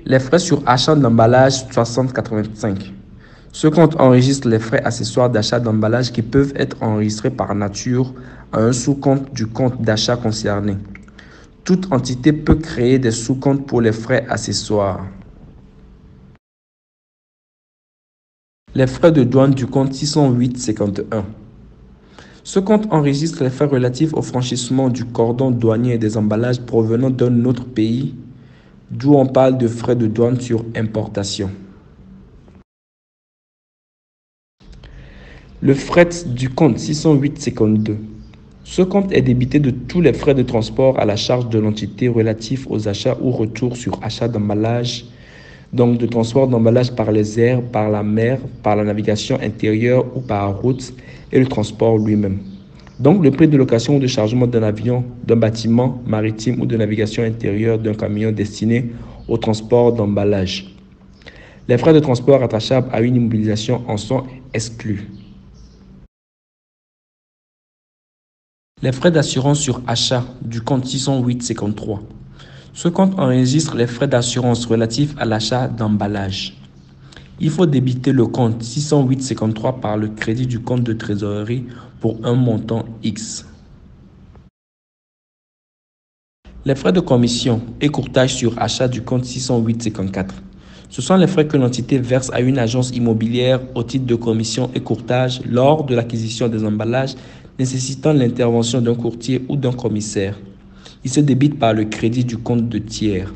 Les frais sur achat d'emballage 60,85. Ce compte enregistre les frais accessoires d'achat d'emballage qui peuvent être enregistrés par nature à un sous-compte du compte d'achat concerné. Toute entité peut créer des sous-comptes pour les frais accessoires. Les frais de douane du compte 608,51. Ce compte enregistre les frais relatifs au franchissement du cordon douanier et des emballages provenant d'un autre pays, d'où on parle de frais de douane sur importation. Le fret du compte 608,52. Ce compte est débité de tous les frais de transport à la charge de l'entité relatifs aux achats ou retours sur achat d'emballage, donc de transport d'emballage par les airs, par la mer, par la navigation intérieure ou par route, et le transport lui-même. Donc le prix de location ou de chargement d'un avion, d'un bâtiment maritime ou de navigation intérieure d'un camion destiné au transport d'emballage. Les frais de transport rattachables à une immobilisation en sont exclus. Les frais d'assurance sur achat du compte 608,53. Ce compte enregistre les frais d'assurance relatifs à l'achat d'emballage. Il faut débiter le compte 608,53 par le crédit du compte de trésorerie pour un montant X. Les frais de commission et courtage sur achat du compte 608,54. Ce sont les frais que l'entité verse à une agence immobilière au titre de commission et courtage lors de l'acquisition des emballages nécessitant l'intervention d'un courtier ou d'un commissaire. Il se débite par le crédit du compte de tiers.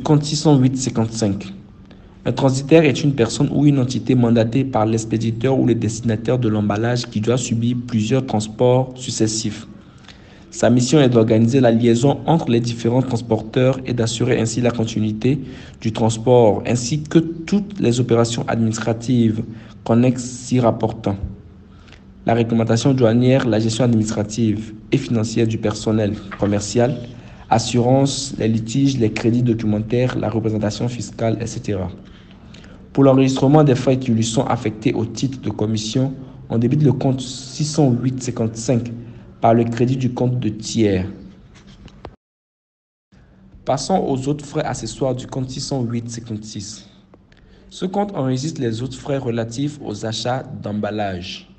Compte 608,55. Un transitaire est une personne ou une entité mandatée par l'expéditeur ou le destinataire de l'emballage qui doit subir plusieurs transports successifs. Sa mission est d'organiser la liaison entre les différents transporteurs et d'assurer ainsi la continuité du transport, ainsi que toutes les opérations administratives connexes s'y rapportant. La réglementation douanière, la gestion administrative et financière du personnel commercial, assurance, les litiges, les crédits documentaires, la représentation fiscale, etc. Pour l'enregistrement des frais qui lui sont affectés au titre de commission, on débite le compte 608,55 par le crédit du compte de tiers. Passons aux autres frais accessoires du compte 608,56. Ce compte enregistre les autres frais relatifs aux achats d'emballage.